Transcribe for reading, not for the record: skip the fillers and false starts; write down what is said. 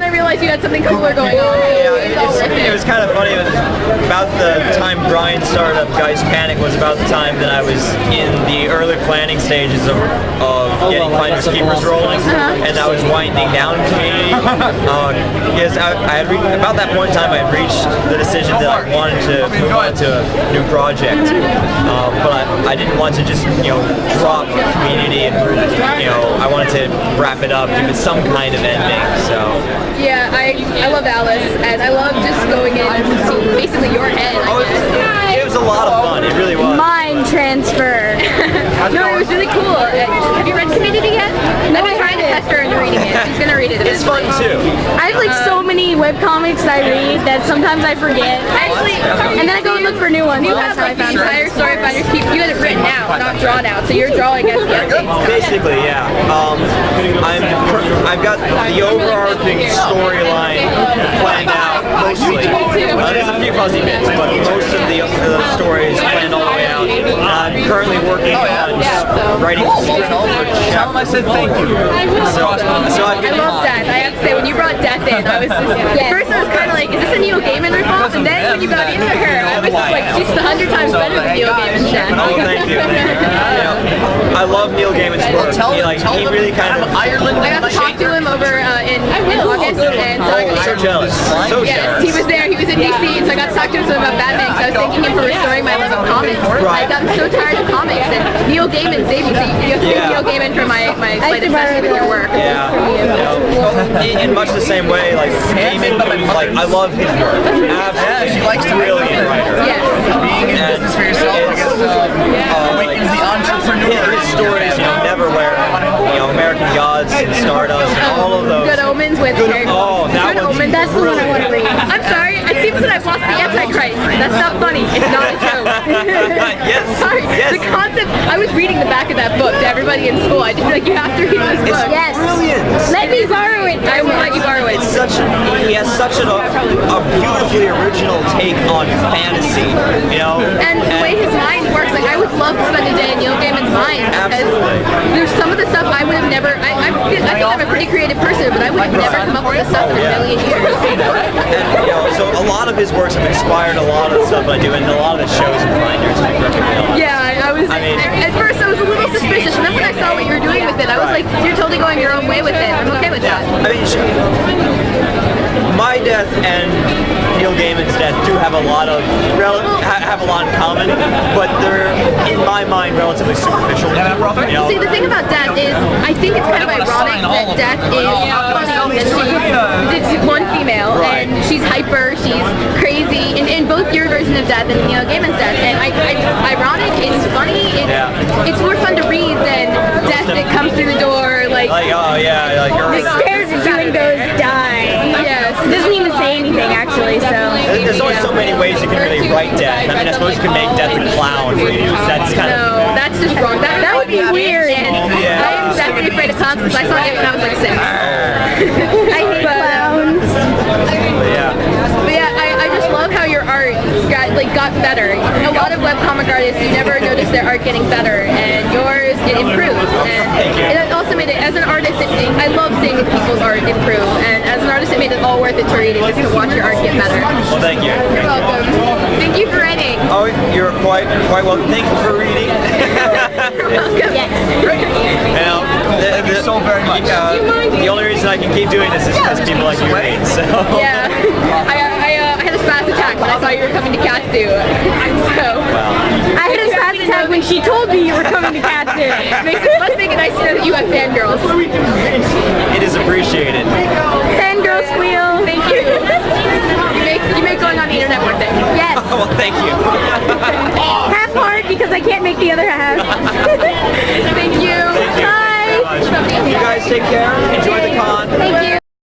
I realized you had something cooler going on. It was kind of funny. It was about the time Brian started up Guys Panic was about the time that I was in the early planning stages of getting Finders Keepers rolling, and I was winding down community. Because about that point in time, I had reached the decision that I wanted to move on to a new project, but I didn't want to just drop community and I wanted to wrap it up, give it some kind of ending. So yeah, I love Alice, and I love just going in and seeing basically your head. It was a lot of fun. It really was. Mind transfer. No, it was really cool. Have you read Community yet? I've been trying to test her into reading it. She's gonna read it. It's fun too. I have like so many webcomics I read that sometimes I forget. Actually, and then I go and look for new ones. You have like the entire story of Finders Keepers. You had it written out, not drawn out. So you're drawing as the basically, yeah. I've got the overarching storyline planned out mostly. There's a few fuzzy bits, but most of the story is planned all the way out. I'm currently working on writing the script for Tell him I said thank you. I love Death. I have to say, when you brought Death in, I was just, at first I was kind of like, is this a Neil Gaiman ripoff? And then when you got into her, I was just like, she's 100 times better than Neil Gaiman's Death. Oh, thank you. I love Neil Gaiman's work. He really kind of Ireland. I got to talk to him over in August, and so jealous. So yes, he was there. He was in DC, so I got to talk to him about Batman. So I was thanking him for restoring my love of comics. I've gotten so tired of comics, and Neil Gaiman saved me. So you have to thank Neil Gaiman for my slight obsession with your work. Yeah. In much the same way, like Gaiman, I love his work. Absolutely, she likes to brilliant writer. Yes. Being in business for yourself, I guess, awakens the entrepreneur. His stories, Neverwhere, American Gods and Stardust, and all of those. Good Omens with Good Omens. That's the one I want to read. I'm sorry, it seems that I've lost the Antichrist. That's not funny. It's not a joke. Yes. Sorry. Yes. The concept. I was reading the back of that book to everybody in school. I just be like, you have to read this book. Yes. Brilliant. Let me borrow it. I will let you borrow it. He has such a beautifully original take on fantasy, And the way his mind works, like I would love to spend a day in Neil Gaiman's mind. Absolutely. There's some of the stuff I would have never. I think I'm a pretty creative person, but I would have never come up with this stuff in a million years. And so a lot of his works have inspired a lot of the stuff I do, and a lot of the shows and Finders. Yeah, I was. At first, I was a little suspicious, and then when I saw what you were doing with it, I was like, you're totally going your own way with it. I'm okay with that. My death and Neil Gaiman's death do have a lot of in common, but they're in my mind relatively superficial. See, the thing about Death is, I think it's kind of ironic that Death is funny, and she's one female, and she's hyper, she's crazy, in both your version of Death and Neil Gaiman's Death. And ironic, it's funny, it's more fun to read than Death that comes through the door like Stares at you and goes, die. Yes. Doesn't even say anything actually, so. There's only so many ways you can really write Death. I suppose you can make Death a clown. That's kind of... No, that's just wrong. That would be weird. I am definitely afraid of clowns because I saw it when I was like 6. I hate clowns. But yeah, I just love how your art got better. A lot of webcomic artists, you never notice their art getting better, and yours, it improved. And it also made it, as an artist, I love seeing people's art improve, and as an artist, it made it all worth it to read it, just to watch your art get better. Well, thank you. You're welcome. Thank you for writing. Oh, you're quite welcome. Thank you for reading. You're welcome. Yes. Thank you so very much. The only reason I can keep doing this is because people like you read, so... Yeah. I had a spaz attack when I saw you were coming to Katsu. So... I had a spaz attack when she told me you were coming to Katsu. Must make it nice to know that you have fangirls. It is appreciated. Fangirl squeal. Thank you. You make going on the internet worth it. Yes. Well, thank you. Half heart because I can't make the other half. Thank you. Thank you. Bye. You guys take care.